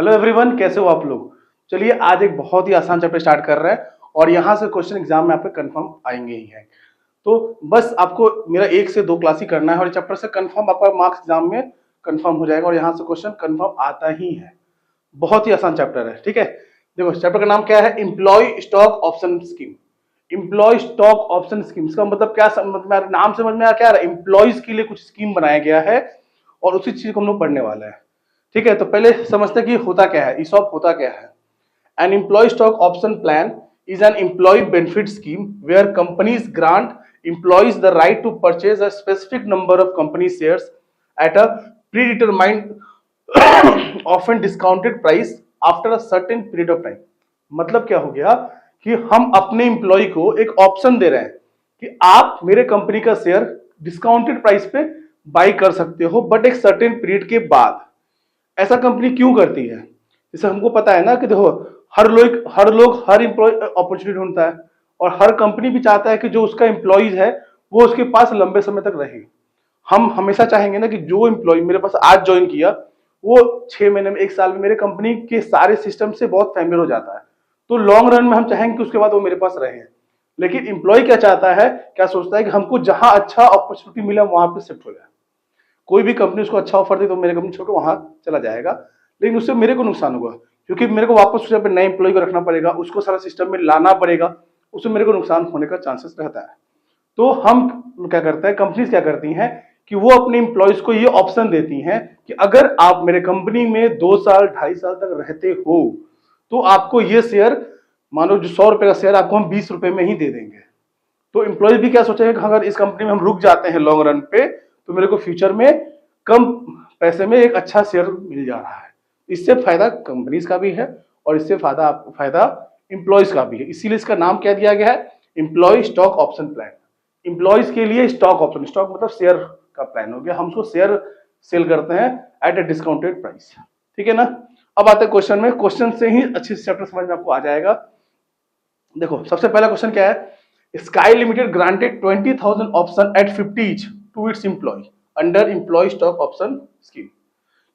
Hello everyone, कैसे हो आप लोग। चलिए आज एक बहुत ही आसान चैप्टर स्टार्ट कर रहे हैं और यहाँ से क्वेश्चन एग्जाम में आपके कंफर्म आएंगे ही हैं। तो बस आपको मेरा 1 से 2 क्लास ही करना है और चैप्टर से कंफर्म आपका मार्क्स एग्जाम में कंफर्म हो जाएगा और यहाँ से क्वेश्चन कंफर्म आता ही है। बहुत ही आसान चैप्टर है, ठीक है। देखो चैप्टर का नाम क्या है, employ stock option scheme. Employ stock option scheme, इसका मतलब क्या, नाम समझ में आ क्या रहा है, एम्प्लॉयज के लिए कुछ स्कीम बनाया गया है और उसी चीज को हम लोग पढ़ने वाले हैं, ठीक है। तो पहले समझते हैं कि होता क्या है, ESOP होता क्या है। An employ stock option plan is an employ benefit scheme where companies grant employees the right to purchase a specific number of company shares at a predetermined often discounted price after a certain period of time। मतलब क्या हो गया कि हम अपने employ को एक option दे रहे हैं कि आप मेरे कंपनी का शेयर डिस्काउंटेड प्राइस पे बाई कर सकते हो, बट एक सर्टेन पीरियड के बाद। ऐसा कंपनी क्यों करती है, जैसे हमको पता है ना कि देखो हर लोग हर एम्प्लॉय अपॉर्चुनिटी ढूंढता है और हर कंपनी भी चाहता है कि जो उसका एम्प्लॉयज है वो उसके पास लंबे समय तक रहे। हम हमेशा चाहेंगे ना कि जो एम्प्लॉय मेरे पास आज ज्वाइन किया वो 6 महीने में 1 साल में मेरे कंपनी के सारे सिस्टम से बहुत फैमिलियर हो जाता है, तो लॉन्ग रन में हम चाहेंगे कि उसके बाद वो मेरे पास रहे। लेकिन एम्प्लॉय क्या चाहता है, क्या सोचता है कि हमको जहां अच्छा अपॉर्चुनिटी मिला वहां पे शिफ्ट हो जाए। कोई भी कंपनी उसको अच्छा ऑफर दे तो मेरे कंपनी छोड़ वहां चला जाएगा, लेकिन उससे मेरे को नुकसान होगा क्योंकि मेरे को वापस उसे नए एम्प्लॉय को रखना पड़ेगा, उसको सारा सिस्टम में लाना पड़ेगा, उससे मेरे को नुकसान होने का चांसेस रहता है। तो हम क्या करते हैं, कंपनीज क्या करती हैं कि वो अपने एम्प्लॉयज को ये ऑप्शन देती हैं कि अगर आप मेरे कंपनी में 2 साल 2.5 साल तक रहते हो तो आपको ये शेयर, मानो जो 100 रुपए का शेयर आपको हम 20 रुपए में ही दे देंगे। तो एम्प्लॉय भी क्या सोचेंगे कि अगर इस कंपनी में हम रुक जाते हैं लॉन्ग रन पे तो मेरे को फ्यूचर में कम पैसे में एक अच्छा शेयर मिल जा रहा है। इससे फायदा कंपनीज का भी है और इससे फायदा एम्प्लॉयज का भी है, इसीलिए इसका नाम क्या दिया गया है, employ stock option plan. Employees के लिए स्टॉक ऑप्शन, स्टॉक मतलब शेयर का प्लान हो गया, हम उसको शेयर सेल करते हैं एट ए डिस्काउंटेड प्राइस, ठीक है ना। अब आते हैं क्वेश्चन में, क्वेश्चन से ही अच्छे से चैप्टर समझ में आपको आ जाएगा। देखो सबसे पहला क्वेश्चन क्या है, sky limited granted 20,000 option at 50 each to its employ under employ stock option scheme.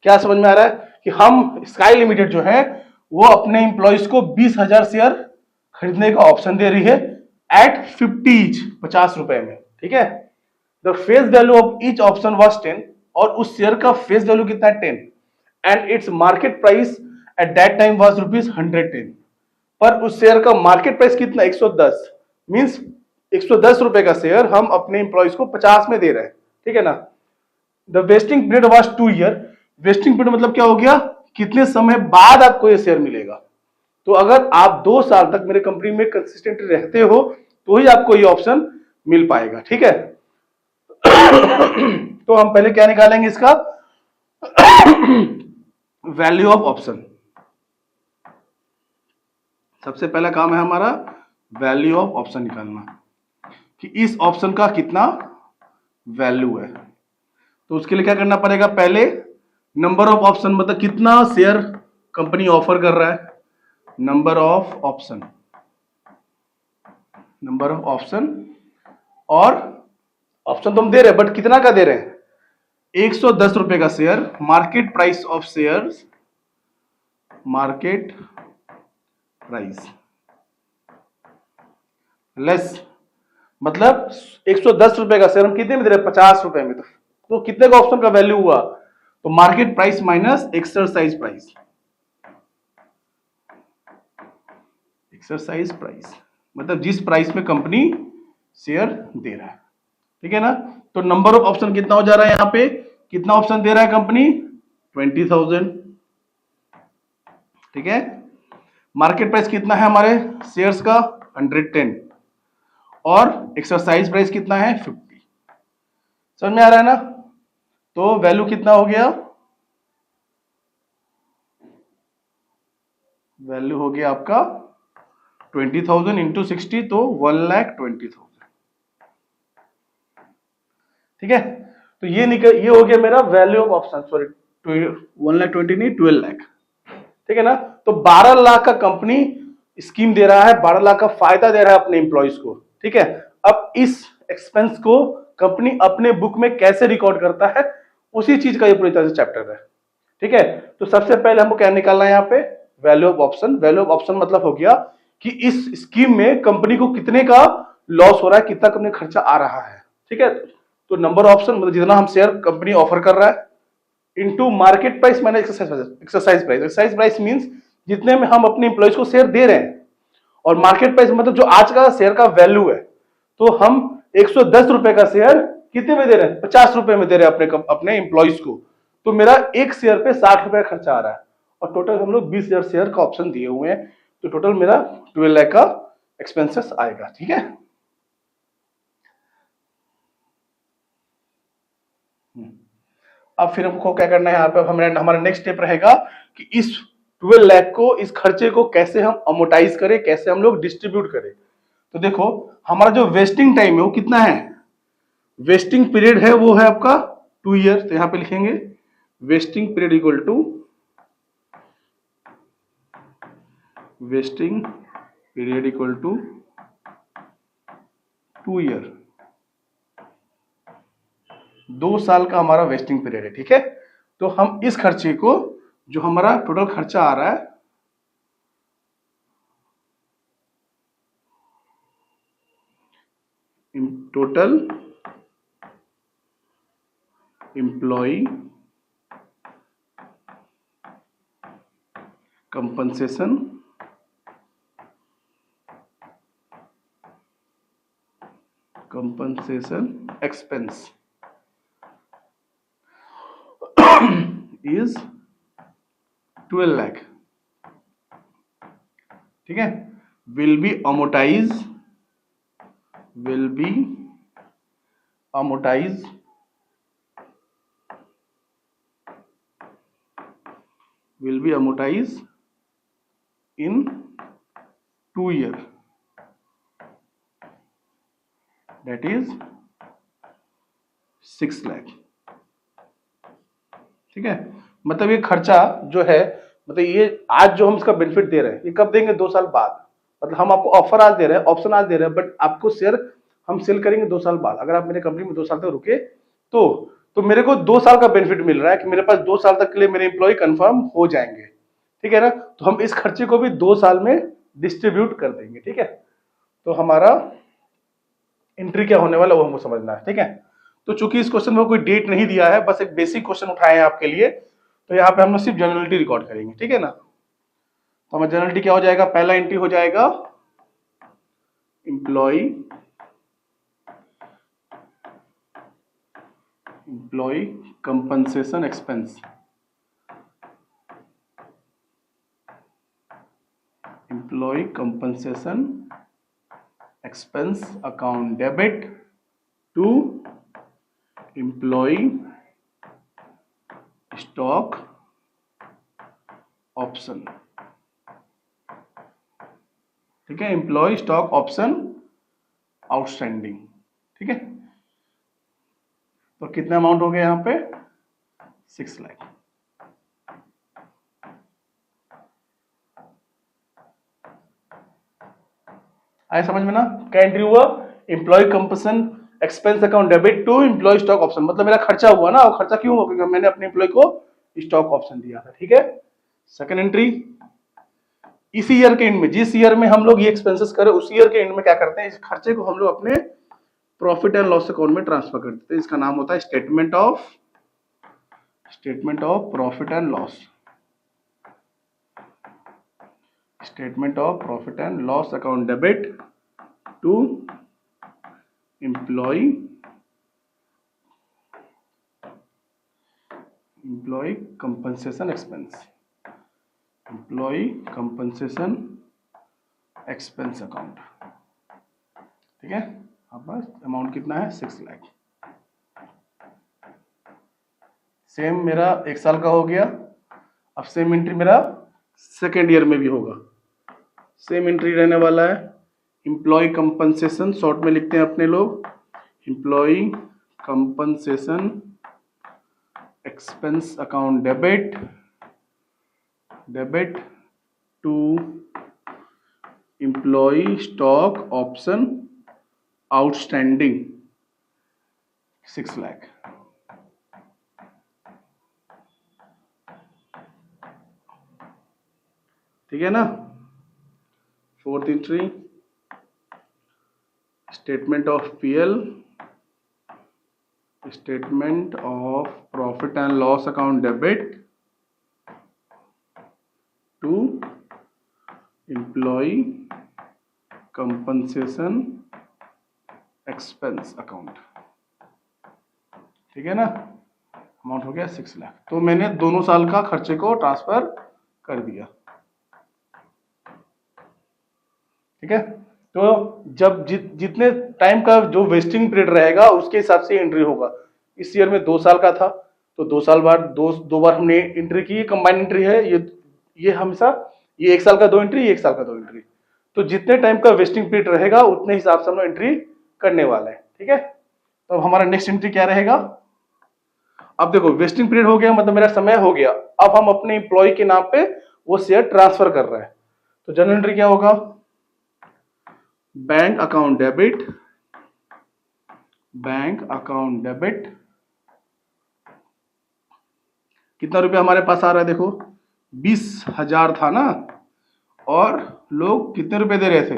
क्या समझ में आ रहा है कि हम स्काई लिमिटेड जो है वो अपने एम्प्लॉयज को 20,000 शेयर खरीदने का ऑप्शन दे रही है एट 50 ईच, 50 रुपए में, ठीक है। The face value of each option was 10 और उस शेयर का फेस वैल्यू कितना है 10 and its market price at that time was ₹110। पर उस शेयर का मार्केट प्राइस कितना, 110, मींस 110 रुपए का शेयर हम अपने एम्प्लॉयज को 50 में दे रहे हैं, ठीक है ना। The wasting period was 2 year. Vesting period मतलब क्या हो गया, कितने समय बाद आपको ये शेयर मिलेगा। तो अगर आप 2 साल तक मेरे कंपनी में कंसिस्टेंटली रहते हो तो ही आपको ये ऑप्शन मिल पाएगा, ठीक है। तो हम पहले क्या निकालेंगे, इसका वैल्यू ऑफ ऑप्शन। सबसे पहला काम है हमारा वैल्यू ऑफ ऑप्शन निकालना कि इस ऑप्शन का कितना वैल्यू है। तो उसके लिए क्या करना पड़ेगा, पहले नंबर ऑफ ऑप्शन मतलब कितना शेयर कंपनी ऑफर कर रहा है, number of option, number of option, और ऑप्शन तो हम दे रहे हैं बट कितना का दे रहे हैं, 110 रुपए का share, market price of shares, market price less, मतलब 110 रुपए का शेयर हम कितने में दे रहे हैं, 50 रुपए में। तो कितने का ऑप्शन का वैल्यू हुआ, तो market price minus exercise price, exercise price मतलब जिस प्राइस में कंपनी शेयर दे रहा है, ठीक है ना। तो नंबर ऑफ ऑप्शन कितना हो जा रहा है, यहां पे कितना ऑप्शन दे रहा है कंपनी, 20,000, ठीक है। मार्केट प्राइस कितना है हमारे शेयर्स का, 110, और एक्सरसाइज प्राइस कितना है, 50। समझ में आ रहा है ना। तो वैल्यू कितना हो गया, वैल्यू हो गया आपका 20,000 इंटू 60 तो 1,20,000, ठीक है। तो ये हो गया मेरा वैल्यू ऑफ ऑप्शन, सॉरी 1,20,000 नहीं 12 लाख, ठीक है ना। तो 12 लाख का कंपनी स्कीम दे रहा है, 12 लाख का फायदा दे रहा है अपने एम्प्लॉयज को, ठीक है। अब इस एक्सपेंस को कंपनी अपने बुक में कैसे रिकॉर्ड करता है, उसी चीज का ये पूरी तरह से चैप्टर है, ठीक है, तो सबसे पहले हमको क्या निकालना है यहाँ पे, value of option. Value of option मतलब हो गया कि इस स्कीम में कंपनी को कितने का लॉस हो रहा है, कितना कंपनी खर्चा आ रहा है। ठीक है, तो नंबर ऑप्शन मतलब जितना हम शेयर कंपनी ऑफर कर रहा है into market price minus exercise price. Exercise price means जितने में हम अपने एम्प्लॉइज को शेयर दे रहे हैं, और मार्केट प्राइस मतलब जो आज का शेयर का वैल्यू है। तो हम 110 रुपए का शेयर कितने में दे रहे हैं, 50 रुपए में दे रहे हैं अपने एम्प्लॉइज को। तो मेरा एक शेयर पे 60 रुपए का खर्चा आ रहा है, और टोटल हम लोग 20,000 शेयर का ऑप्शन दिए हुए हैं, तो टोटल मेरा 12 लाख का एक्सपेंसेस आएगा। ठीक है, अब फिर हमको क्या करना है यहाँ पे, अब हमारा नेक्स्ट स्टेप रहेगा कि इस 12 लाख को, इस खर्चे को कैसे हम अमोटाइज करें, कैसे हम लोग डिस्ट्रीब्यूट करें। तो देखो हमारा जो वेस्टिंग टाइम है वो कितना है, वेस्टिंग पीरियड है वो है आपका 2 ईयर। तो यहां पे लिखेंगे vesting period equal to, vesting period equal to 2 year. 2 साल का हमारा वेस्टिंग पीरियड है। ठीक है, तो हम इस खर्चे को, जो हमारा टोटल खर्चा आ रहा है, total employ compensation expense is 12 lakh. ठीक है, will be amortise in 2 year, that is 6 lakh. ठीक है, मतलब ये खर्चा जो है, मतलब ये आज जो हम इसका बेनिफिट दे रहे हैं, ये कब देंगे, 2 साल बाद। मतलब हम आपको ऑफर आज दे रहे हैं, ऑप्शन आज दे रहे हैं, बट आपको शेयर हम सेल करेंगे 2 साल बाद। अगर आप मेरे कंपनी में 2 साल तक रुके तो मेरे को 2 साल का बेनिफिट मिल रहा है कि मेरे पास 2 साल तक के लिए मेरे एम्प्लॉय कंफर्म हो जाएंगे। ठीक है ना, तो हम इस खर्चे को भी 2 साल में डिस्ट्रीब्यूट कर देंगे। ठीक है, तो हमारा एंट्री क्या होने वाला वो हमको समझना है। ठीक है, तो चूंकि इस क्वेश्चन में कोई डेट नहीं दिया है, बस एक बेसिक क्वेश्चन उठाए हैं आपके लिए, तो यहाँ पे हम लोग सिर्फ जनरलिटी रिकॉर्ड करेंगे। ठीक है ना, तो हमारा जनरलिटी क्या हो जाएगा, पहला एंट्री हो जाएगा employ compensation expense, employ compensation expense account debit to employ stock option. ठीक है, एम्प्लॉय स्टॉक ऑप्शन आउटस्टैंडिंग। ठीक है, तो कितना अमाउंट हो गया यहाँ पे, 6 लाख। आया समझ में ना, क्या एंट्री हुआ, employ compensation expense account debit to employ stock option. मतलब मेरा खर्चा हुआ ना, और खर्चा क्यों हुआ, क्योंकि मैंने अपने एम्प्लॉय को स्टॉक ऑप्शन दिया था। ठीक है, सेकंड एंट्री, इसी ईयर के एंड में, जिस ईयर में हम लोग ये एक्सपेंसेस करें, उस ईयर के एंड में क्या करते हैं, इस खर्चे को हम लोग अपने प्रॉफिट एंड लॉस अकाउंट में ट्रांसफर कर देते हैं। इसका नाम होता है statement of profit and loss, statement of profit and loss account debit to employ compensation expense, employ compensation expense account. ठीक है, अब बस अमाउंट कितना है, 6 लाख। सेम मेरा 1 साल का हो गया। अब सेम एंट्री मेरा सेकेंड ईयर में भी होगा, सेम एंट्री रहने वाला है। एम्प्लॉय कंपनसेशन, शॉर्ट में लिखते हैं अपने लोग, employ compensation expense account debit to employ stock option outstanding 6 lakh. ठीक है ना। Fourth entry, statement of PL, statement of profit and loss account debit to employ compensation expense account. ठीक है ना। अमाउंट हो गया 6 लाख। तो मैंने दोनों साल का खर्चे को ट्रांसफर कर दिया। ठीक है। तो जब जितने टाइम का जो वेस्टिंग पीरियड रहेगा उसके हिसाब से एंट्री होगा। इस ईयर में 2 साल का था तो 2 साल बाद दो बार हमने एंट्री की, कंबाइंड एंट्री है ये हमेशा, ये 1 साल का 2 एंट्री, 1 साल का 2 एंट्री। तो जितने टाइम का वेस्टिंग पीरियड रहेगा उतने हिसाब से हम लोग एंट्री करने वाले हैं। ठीक है। तो अब हमारा नेक्स्ट एंट्री क्या रहेगा। अब देखो वेस्टिंग पीरियड हो गया, मतलब मेरा समय हो गया। अब हम अपने एम्प्लॉय के नाम पे वो शेयर ट्रांसफर कर रहे हैं। तो जनरल एंट्री क्या होगा, bank account debit, bank account debit. कितना रुपया हमारे पास आ रहा है, देखो 20,000 था ना, और लोग कितने रुपए दे रहे थे,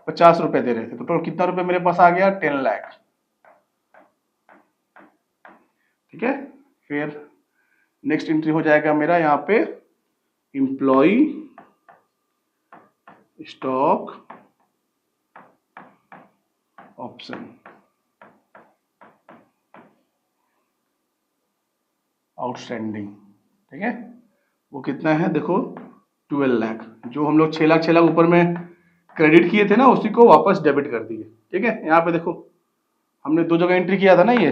50 रुपए दे रहे थे। तो टोटल कितना रुपए मेरे पास आ गया, 10 लाख। ठीक है। फिर नेक्स्ट एंट्री हो जाएगा मेरा यहाँ पे एम्प्लॉय स्टॉक ऑप्शन आउटस्टैंडिंग। ठीक है। वो कितना है, देखो 12 लाख। जो हम लोग 6 लाख ऊपर में क्रेडिट किए थे ना, उसी को वापस डेबिट कर दिए। ठीक है। यहाँ पे देखो हमने 2 जगह एंट्री किया था ना, ये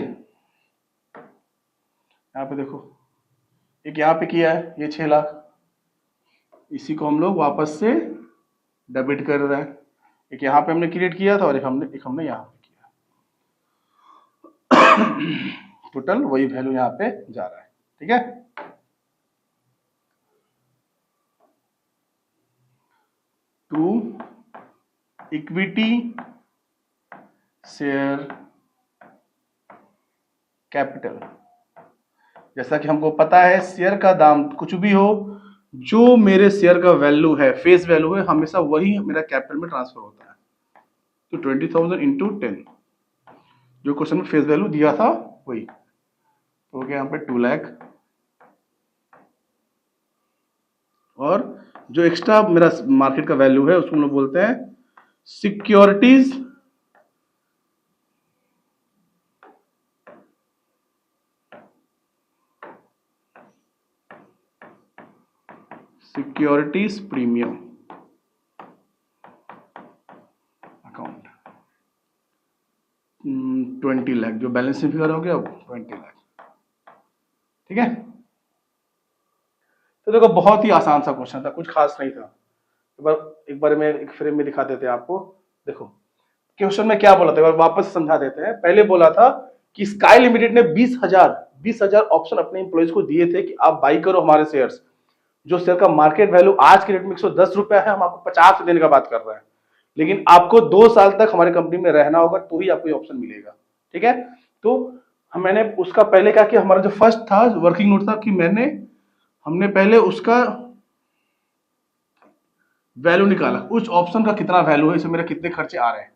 यहाँ पे देखो, एक यहाँ पे किया है ये 6 लाख, इसी को हम लोग वापस से डेबिट कर रहे हैं। एक यहाँ पे हमने क्रिएट किया था और एक हमने यहाँ पे किया। टोटल वही वैल्यू यहाँ पे जा रहा है। ठीक है। To equity share capital. जैसा कि हमको पता है शेयर का दाम कुछ भी हो, जो मेरे शेयर का वैल्यू है, फेस वैल्यू है, हमेशा वही मेरा कैपिटल में ट्रांसफर होता है। तो 20,000 इंटू 10, जो क्वेश्चन में फेस वैल्यू दिया था वही। तो हो गया यहाँ पे 2 लाख। और जो एक्स्ट्रा मेरा मार्केट का वैल्यू है उसको हम लोग बोलते हैं सिक्योरिटीज प्रीमियम अकाउंट। 20 लाख जो बैलेंसिंग फिगर हो गया वो 20 लाख। ठीक है। तो देखो बहुत ही आसान सा क्वेश्चन था, कुछ खास नहीं था। एक बार मैं एक फ्रेम में दिखा देते हैं आपको। देखो क्वेश्चन में क्या बोला था, एक बार वापस समझा देते हैं। पहले बोला था कि स्काई लिमिटेड ने 20,000 ऑप्शन अपने एम्प्लॉइज को दिए थे कि आप बाई करो हमारे शेयर्स। जो शेयर का मार्केट वैल्यू आज के रेट में 110 रुपया है, हम आपको 50 देने का बात कर रहे हैं। लेकिन आपको 2 साल तक हमारी कंपनी में रहना होगा तो ही आपको ये ऑप्शन मिलेगा। ठीक है। तो मैंने उसका पहले कहा कि हमारा जो फर्स्ट था वर्किंग नोट था कि हमने पहले उसका वैल्यू निकाला, उस ऑप्शन का कितना वैल्यू है, इसमें मेरे कितने खर्चे आ रहे हैं।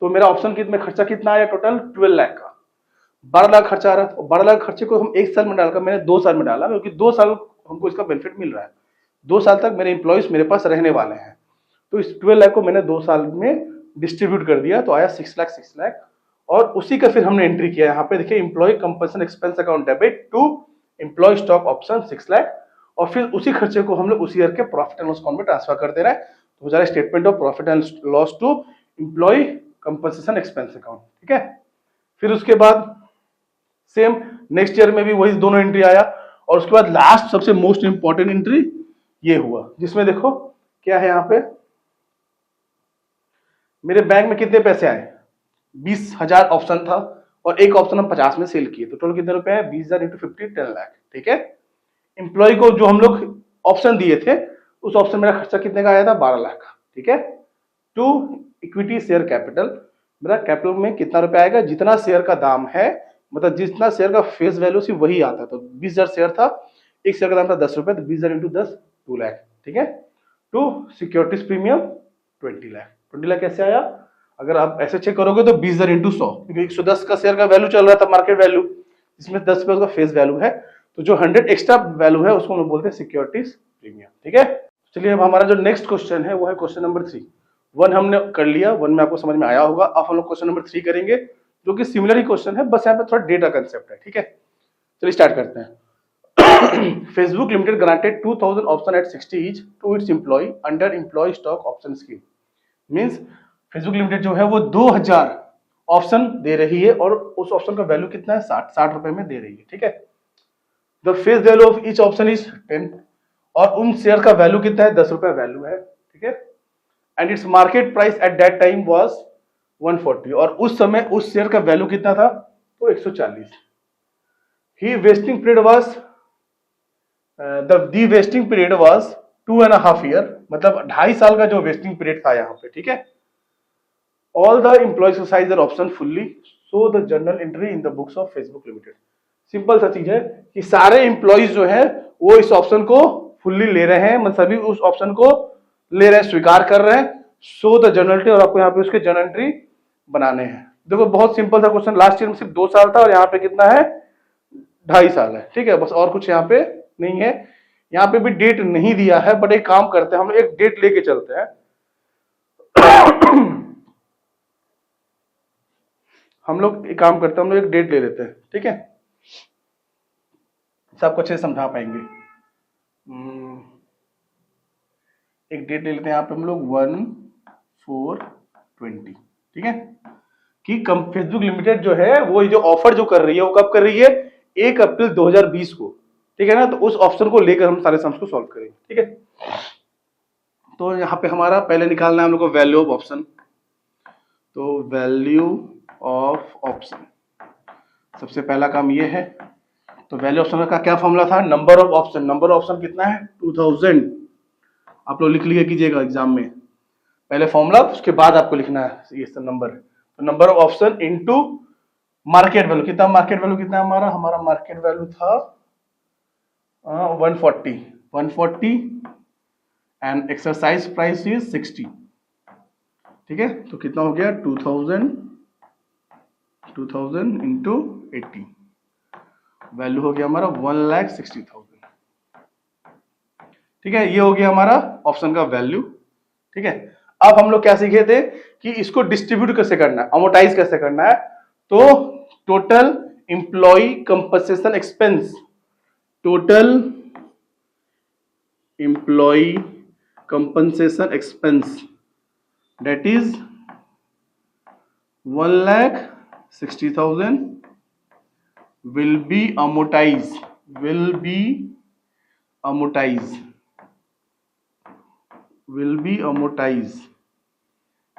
तो मेरा ऑप्शन में खर्चा कितना आया, टोटल 12 लाख का 12 लाख खर्चा आ रहा है। 12 लाख खर्चे को हम 1 साल में डालकर मैंने 2 साल में डाला, क्योंकि 2 साल हमको इसका बेनिफिट मिल रहा है। 2 साल तक मेरे एम्प्लॉइज मेरे पास रहने वाले हैं। तो इस 12 लाख को मैंने 2 साल में डिस्ट्रीब्यूट कर दिया, तो आया 6 लाख। और उसी का फिर हमने एंट्री किया यहाँ पे, देखिए employ compensation expense account debit to employ stock option 6 lakh. और फिर उसी खर्चे को हम लोग उसी ईयर के प्रॉफिट एंड लॉस अकाउंट में ट्रांसफर कर दे रहे हैं। तो हो जा रहा है statement of profit and loss to employ compensation expense account. ठीक है। फिर उसके बाद सेम नेक्स्ट ईयर में भी वही दोनों एंट्री आया। और उसके बाद लास्ट सबसे मोस्ट इंपॉर्टेंट एंट्री ये हुआ, जिसमें देखो क्या है, यहाँ पे मेरे बैंक में कितने पैसे आए, 20,000 ऑप्शन था और एक ऑप्शन हम 50 में सेल किए। तो टोटल कितने रुपए है, 20,000 इंटू 50, 10 लाख। ठीक है। एम्प्लॉय को जो हम लोग ऑप्शन दिए थे, उस ऑप्शन मेरा खर्चा कितने का आया था, 12 लाख का। ठीक है। टू इक्विटी शेयर कैपिटल, मेरा कैपिटल में कितना रुपया आएगा, जितना शेयर का दाम है, मतलब जितना शेयर का फेस वैल्यू सी वही आता है। तो 20,000 शेयर था, एक शेयर का दाम था 10 रुपए, तो 20,000 इंटू 10, 2 लाख। ठीक है। To securities premium 20 lakh. 20 lakh कैसे आया? अगर आप ऐसे चेक करोगे तो 20,000 इंटू 100, क्योंकि 110 का शेयर का वैल्यू चल रहा था मार्केट वैल्यू, इसमें 10 रुपए उसका फेस वैल्यू है, तो जो 100 एक्स्ट्रा वैल्यू है उसको हम बोलते हैं सिक्योरिटीज प्रीमियम। ठीक है, चलिए अब हमारा जो नेक्स्ट क्वेश्चन है वो है क्वेश्चन नंबर 3। 1 हमने कर लिया, 1 में आपको समझ में आया होगा। अब हम लोग क्वेश्चन नंबर 3 करेंगे, जो कि सिमिलर ही क्वेश्चन है, बस यहाँ पे थोड़ा डेटा कंसेप्ट है। ठीक है, चलिए स्टार्ट करते हैं। Facebook Limited granted 2000 option at 60 each to its employee under employee stock option scheme। Means Facebook Limited जो है वो 2000 ऑप्शन दे रही है और उस ऑप्शन का वैल्यू कितना है? 60 रुपए में दे रही है। ठीक है, the face value of each option is 10 और उन शेयर का वैल्यू कितना है? 10 रुपए वैल्यू है। ठीक है, and its market price at that time was 140 और उस समय उस शेयर का वैल्यू कितना था? तो 140। ही vesting period was the vesting period was 2.5 year, मतलब 2.5 साल का जो वेस्टिंग पीरियड था यहाँ पे। ठीक है, all the employ exercise their option fully so the journal entry in the books of Facebook limited. Simple सा चीज है कि सारे एम्प्लॉयज जो है वो इस ऑप्शन को फुल्ली ले रहे हैं, मतलब सभी उस ऑप्शन को ले रहे हैं, स्वीकार कर रहे हैं। सो द जर्नल एंट्री, और आपको यहाँ पे उसके जर्नल एंट्री बनाने हैं। देखो बहुत सिंपल सा क्वेश्चन, लास्ट ईयर में सिर्फ 2 साल था और यहाँ पे कितना है? 2.5 साल है। ठीक है, बस और कुछ यहाँ पे नहीं है। यहाँ पे भी डेट नहीं दिया है, बट एक काम करते हैं, हम एक डेट लेके चलते हैं। हम लोग एक काम करते हैं, हम लोग एक डेट ले लेते हैं। ठीक है, सबको अच्छे से समझा पाएंगे। एक डेट ले लेते हैं यहाँ पे हम लोग 1/4/20। ठीक है, कि फेसबुक लिमिटेड जो है वो जो ऑफर जो कर रही है वो कब कर रही है? 1 अप्रैल 2020 को। ठीक है ना, तो उस ऑप्शन को लेकर हम सारे सम्स को सॉल्व करेंगे। ठीक है, तो यहाँ पे हमारा पहले निकालना है हम लोग को वैल्यू ऑफ ऑप्शन। तो वैल्यू ऑफ ऑप्शन, सबसे पहला काम ये है। तो वैल्यू ऑप्शन का क्या फॉर्मूला था? Number of option. Number of option कितना है? 2000। आप लोग लिख लिया कीजिएगा एग्जाम में, पहले फॉर्मूला उसके बाद आपको लिखना है ये सब नंबर। तो number of option into market value. कितना मार्केट वैल्यू कितना है हमारा? हमारा मार्केट वैल्यू था 140 एंड एक्सरसाइज प्राइस इज 60। ठीक है, तो कितना हो गया? 2000 इंटू 80, वैल्यू हो गया हमारा 1,60,000। ठीक है, ये हो गया हमारा ऑप्शन का वैल्यू। ठीक है, अब हम लोग क्या सीखे थे कि इसको डिस्ट्रीब्यूट कैसे करना है, अमोर्टाइज कैसे करना है। तो total employ compensation expense, total employ compensation expense that is 1,60,000 will be amortized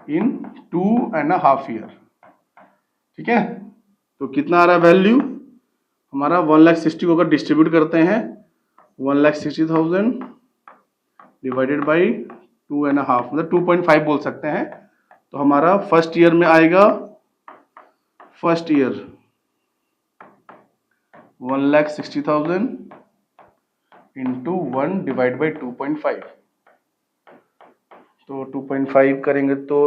in 2.5 year। ठीक है, तो कितना आ रहा है वैल्यू हमारा? 1,60,000 को अगर डिस्ट्रीब्यूट करते हैं 1,60,000 डिवाइडेड बाई 2.5, मतलब 2.5 बोल सकते हैं। तो हमारा फर्स्ट ईयर में आएगा, first year 1,60,000 into 1 divide by 2.5। तो 2.5 करेंगे तो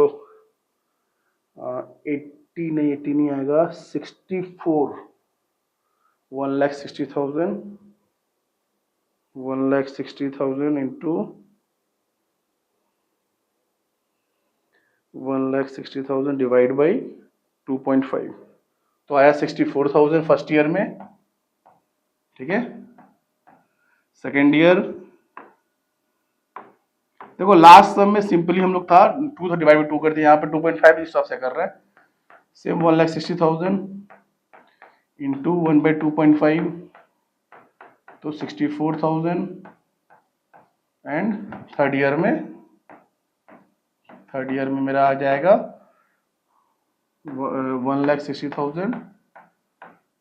80 नहीं आएगा, 64। 1,60,000 इंटू 1,60,000 डिवाइड बाई 2.5, तो आया 64,000 फर्स्ट ईयर में। ठीक है, सेकेंड ईयर देखो लास्ट सम में सिंपली हम लोग था 2 डिवाइड बाई 2 कर दिया, यहाँ पे 2.5 इस हिसाब से कर रहे हैं। सेम 1,60,000 इंटू 1/2.5, तो 64,000। एंड थर्ड ईयर में मेरा आ जाएगा 1,60,000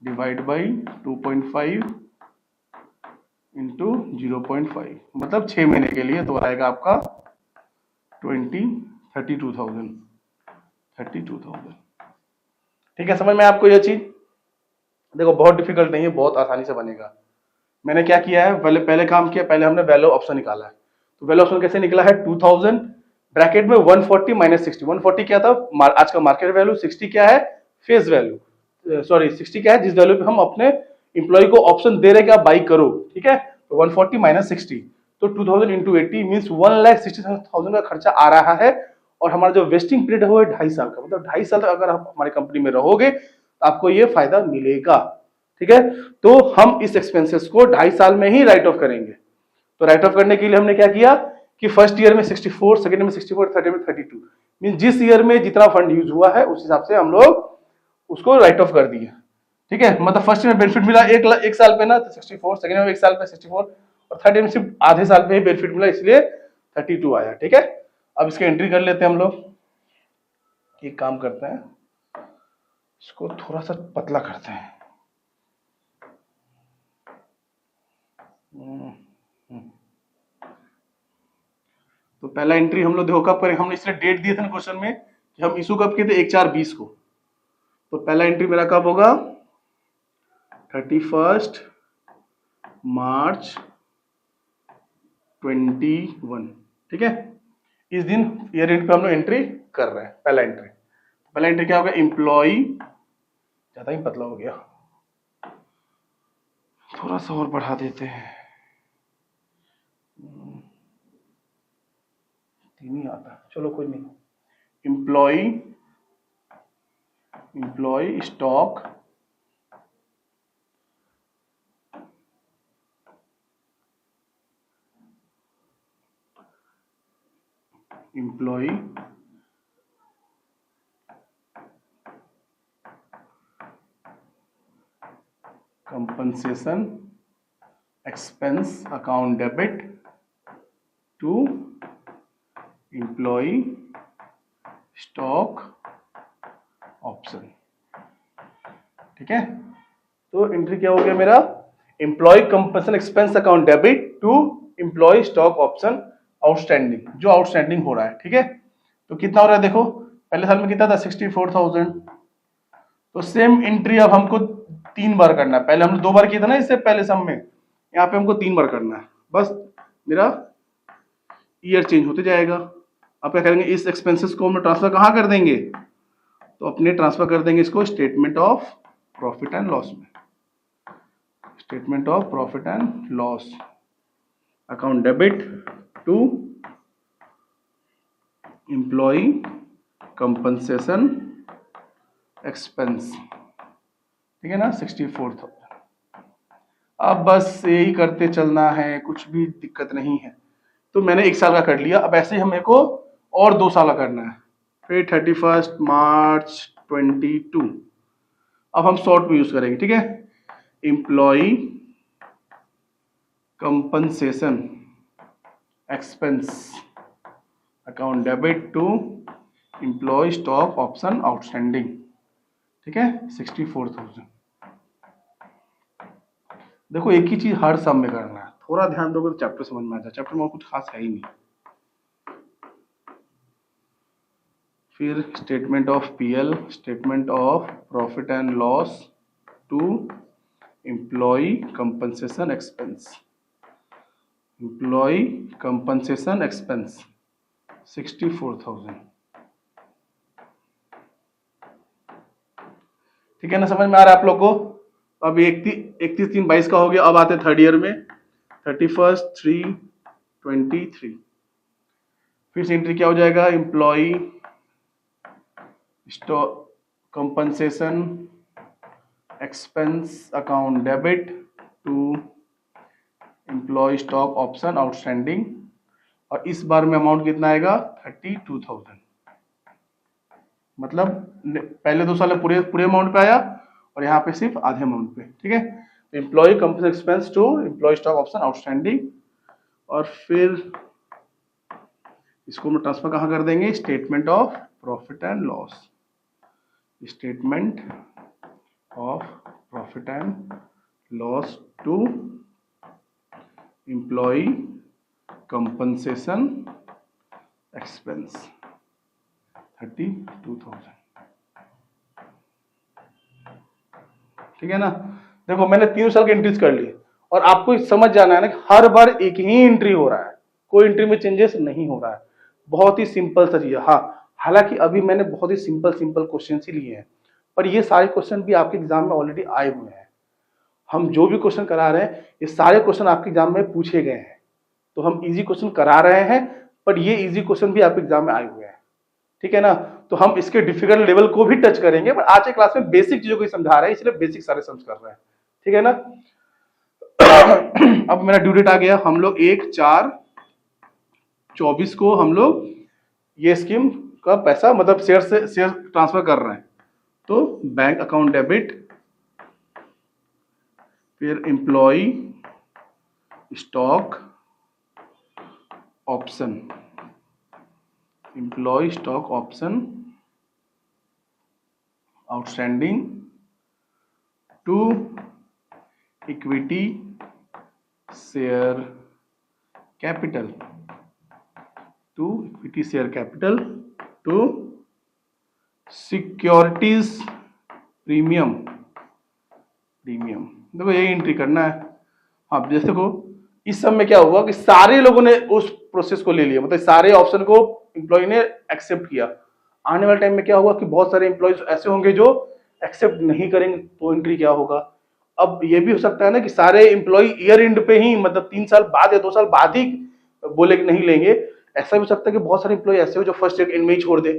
डिवाइड बाई 2.5 इंटू 0.5, मतलब 6 महीने के लिए। तो आएगा आपका 32,000। ठीक है, समझ में आपको यह चीज? देखो बहुत डिफिकल्ट नहीं है, बहुत आसानी से बनेगा। मैंने क्या किया है, पहले काम किया, पहले हमने वैल्यू ऑप्शन निकाला है। तो वैल्यू ऑप्शन कैसे निकला है 2000 ब्रैकेट में 140 माइनस 60। 140 क्या था आज का मार्केट वैल्यू, 60 क्या है फेस वैल्यू, सॉरी 60 क्या है जिस वैल्यू पे हम अपने इंप्लॉय को ऑप्शन दे रहे हैं कि आप बाई करो, ठीक है। तो 140 माइनस 60 तो 2000 इंटू 80 मीन 1,60,000 का खर्चा आ रहा है। और हमारा जो वेस्टिंग पीरियड है वो है 2.5 साल का, मतलब 2.5 साल तक अगर आप हमारी कंपनी में रहोगे तो आपको ये फायदा मिलेगा, ठीक है। तो हम इस एक्सपेंसेस को 2.5 साल में ही राइट ऑफ करेंगे। तो राइट ऑफ करने के लिए हमने क्या किया कि फर्स्ट ईयर में 64, सेकंड में 64, थर्ड में 32 मीन जिस ईयर में जितना फंड यूज हुआ है उस हिसाब से हम लोग उसको राइट ऑफ कर दिए, ठीक है। मतलब फर्स्ट में बेनिफिट मिला एक साल पे ना तो 64, सेकंड में एक साल पे 64 और थर्ड में सिर्फ आधे साल पे ही बेनिफिट मिला इसलिए 32 आया, ठीक है। अब इसके एंट्री कर लेते हैं हम लोग। एक काम करते हैं, इसको थोड़ा सा पतला करते हैं। तो पहला एंट्री हम लोग देखो कब करें, हमने इसलिए डेट दिए थे ना क्वेश्चन में कि हम इशू कब किए थे 1/4/20 को। तो पहला एंट्री मेरा कब होगा 31 मार्च 21, ठीक है। इस दिन ईयर एंड पे हम लोग एंट्री कर रहे हैं। पहला एंट्री क्या होगा एम्प्लॉय, ज्यादा ही पतला हो गया, थोड़ा सा और बढ़ा देते हैं, तीन ही आता, चलो कोई नहीं। Employ stock employ compensation expense account debit to employ stock option, ठीक है। तो एंट्री क्या हो गया मेरा employ compensation expense account debit to employ stock option outstanding, जो आउटस्टैंडिंग हो रहा है, ठीक है। तो कितना हो रहा है देखो, पहले साल में कितना था 64,000। तो सेम एंट्री अब हमको 3 बार करना है, पहले हमने 2 बार किया था ना इससे पहले सम में, यहाँ पे हमको 3 बार करना है। बस मेरा ईयर चेंज होते जाएगा। अब क्या करेंगे इस एक्सपेंसेस को हम ट्रांसफर कहाँ कर देंगे, तो अपने ट्रांसफर कर देंगे इसको statement of profit and loss में, statement of profit and loss account debit to employ compensation expense, ठीक है ना 64,000। अब बस यही करते चलना है, कुछ भी दिक्कत नहीं है। तो मैंने 1 साल का कर लिया, अब ऐसे ही हमें को और 2 साल का करना है, फिर 31 मार्च 22। अब हम शॉर्ट में यूज करेंगे, ठीक है। Employ compensation expense account debit to employ stock option outstanding, ठीक है 64,000। देखो एक ही चीज हर सम में करना है, थोड़ा ध्यान दोगे तो चैप्टर समझ में आ जाए, चैप्टर में कुछ खास है ही नहीं। फिर statement of PL, statement of profit and loss to employ compensation expense, employ compensation expense 64,000, ठीक है ना, समझ में आ रहा है आप लोग को। अब 31/3/22 का हो गया। अब आते थर्ड ईयर में 31/3/23। फिर से एंट्री क्या हो जाएगा employ stock compensation expense account debit to employ stock option outstanding, और इस बार में अमाउंट कितना आएगा 32,000। मतलब पहले 2 साल में पूरे अमाउंट पे आया और यहाँ पे सिर्फ आधे अमाउंट पे, ठीक है। Employ company expense to employ stock option outstanding, और फिर इसको हम ट्रांसफर कहाँ कर देंगे statement of profit and loss, statement of profit and loss to employ compensation expense 32,000, ठीक है ना। देखो मैंने 3 साल की एंट्रीज कर ली और आपको समझ जाना है ना कि हर बार एक ही एंट्री हो रहा है, कोई एंट्री में चेंजेस नहीं हो रहा है। बहुत ही सिंपल सा चीज है। हाँ, हालांकि अभी मैंने बहुत ही सिंपल सिंपल क्वेश्चन ही लिए हैं, पर ये सारे क्वेश्चन भी आपके एग्जाम में ऑलरेडी आए हुए हैं। हम जो भी क्वेश्चन करा रहे हैं ये सारे क्वेश्चन आपके एग्जाम में पूछे गए हैं, तो हम इजी क्वेश्चन करा रहे हैं, पर ये इजी क्वेश्चन भी आपके एग्जाम में आए हुए हैं, ठीक है ना। तो हम इसके डिफिकल्ट लेवल को भी टच करेंगे, पर आज के क्लास में बेसिक चीजों को समझा रहे हैं, इसलिए बेसिक सारे समझ कर रहे हैं, ठीक है ना। अब मेरा ड्यू डेट आ गया। हम लोग 1/4/24 को हम लोग ये स्कीम का पैसा मतलब शेयर ट्रांसफर कर रहे हैं। तो बैंक अकाउंट डेबिट, फिर employ stock option, employ stock option outstanding to equity share capital, to equity share capital to securities premium. देखो यही एंट्री करना है। आप जैसे देखो इस सब में क्या हुआ कि सारे लोगों ने उस प्रोसेस को ले लिया, मतलब सारे ऑप्शन को एम्प्लॉय ने एक्सेप्ट किया। आने वाले टाइम में क्या हुआ कि बहुत सारे एम्प्लॉयज ऐसे होंगे जो एक्सेप्ट नहीं करेंगे, तो एंट्री क्या होगा। अब ये भी हो सकता है ना कि सारे एम्प्लॉय ईयर एंड पे ही मतलब 3 साल बाद या 2 साल बाद ही बोले कि नहीं लेंगे। ऐसा भी हो सकता है कि बहुत सारे एम्प्लॉय ऐसे हो जो फर्स्ट ईयर एंड में ही छोड़ दे।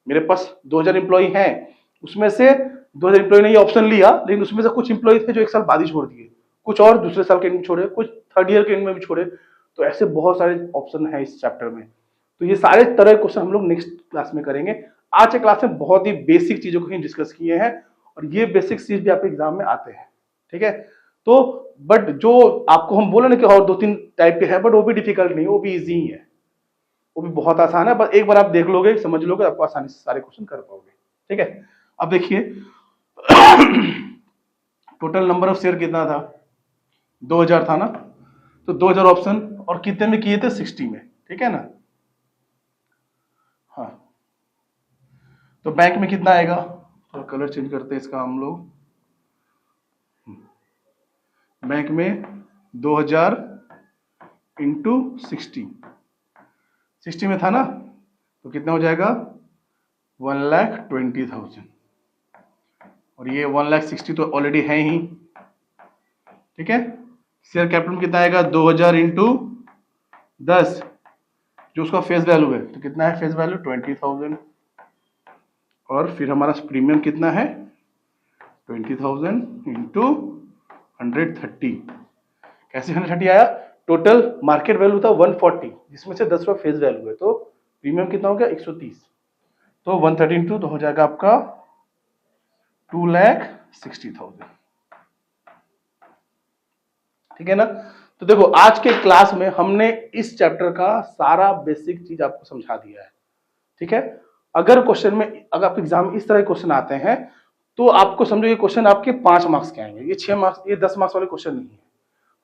मेरे पास 2000 एम्प्लॉय हैं, उसमें से 2000 एम्प्लॉय ने ये ऑप्शन लिया, लेकिन उसमें से कुछ एम्प्लॉय थे जो 1 साल बाद ही छोड़ दिए, कुछ और दूसरे साल के एंड में छोड़े, कुछ थर्ड ईयर के एंड में भी छोड़े। तो ऐसे बहुत सारे ऑप्शन है इस चैप्टर में। तो ये सारे तरह के क्वेश्चन हम लोग नेक्स्ट क्लास में करेंगे। आज के क्लास में बहुत ही बेसिक चीजों को ही डिस्कस किए हैं, और ये बेसिक चीज भी आपके एग्जाम में आते हैं, ठीक है। तो बट जो आपको हम बोले ना कि और 2-3 टाइप के हैं, बट वो भी डिफिकल्ट नहीं, वो भी इजी ही है, वो भी बहुत आसान है। बस एक बार आप देख लोगे, समझ लोगे, आपको आसानी से सारे क्वेश्चन कर पाओगे, ठीक है। अब देखिए टोटल नंबर ऑफ शेयर कितना था, 2000 था ना। तो 2000 ऑप्शन और कितने में किए थे, 60 में, ठीक है ना। हाँ, तो बैंक में कितना आएगा, तो कलर चेंज करते हैं इसका हम लोग। बैंक में 2000 इंटू 60 में था ना, तो कितना हो जाएगा 1,20,000, और ये 1,60,000 तो ऑलरेडी है ही, ठीक है। शेयर कैपिटल कितना आएगा 2000 इंटू 10, जो उसका फेस वैल्यू है, तो कितना है फेस वैल्यू 20,000, और फिर हमारा प्रीमियम कितना है 20,000 इंटू 130। कैसे 130 आया, टोटल मार्केट वैल्यू था 140, जिसमें से 10 फेस वैल्यू है, तो प्रीमियम कितना हो गया 130। तो 130 इंटू तो हो जाएगा आपका 2,60,000, ठीक है ना। तो देखो आज के क्लास में हमने इस चैप्टर का सारा बेसिक चीज आपको समझा दिया है, ठीक है। अगर क्वेश्चन में, अगर आपके एग्जाम में इस तरह के क्वेश्चन आते हैं, तो आपको समझो ये क्वेश्चन आपके 5 मार्क्स के आएंगे, ये 6 मार्क्स, ये 10 मार्क्स वाले क्वेश्चन नहीं है।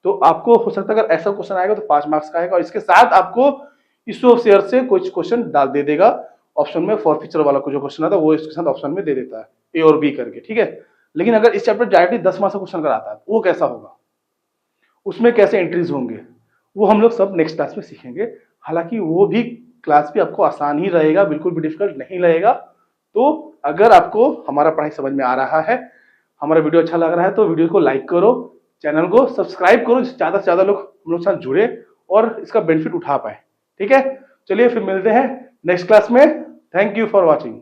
तो आपको हो सकता है अगर ऐसा क्वेश्चन आएगा तो 5 मार्क्स का आएगा, और इसके साथ आपको इश्यू ऑफ शेयर से कुछ क्वेश्चन डाल दे देगा ऑप्शन में। फॉरफीचर वाला जो क्वेश्चन आता है वो इसके साथ ऑप्शन में दे देता है, ए और बी करके, ठीक है। लेकिन अगर इस चैप्टर डायरेक्टली 10 मार्क्स का क्वेश्चन अगर आता है, वो कैसा होगा, उसमें कैसे एंट्रीज होंगे, वो हम लोग सब नेक्स्ट क्लास में सीखेंगे। हालांकि वो भी क्लास भी आपको आसान ही रहेगा, बिल्कुल भी डिफिकल्ट नहीं रहेगा। तो अगर आपको हमारा पढ़ाई समझ में आ रहा है, हमारा वीडियो अच्छा लग रहा है, तो वीडियो को लाइक करो, चैनल को सब्सक्राइब करो, ज्यादा से ज्यादा लोग हम लोग साथ जुड़े और इसका बेनिफिट उठा पाए, ठीक है। चलिए फिर मिलते हैं नेक्स्ट क्लास में। Thank you for watching.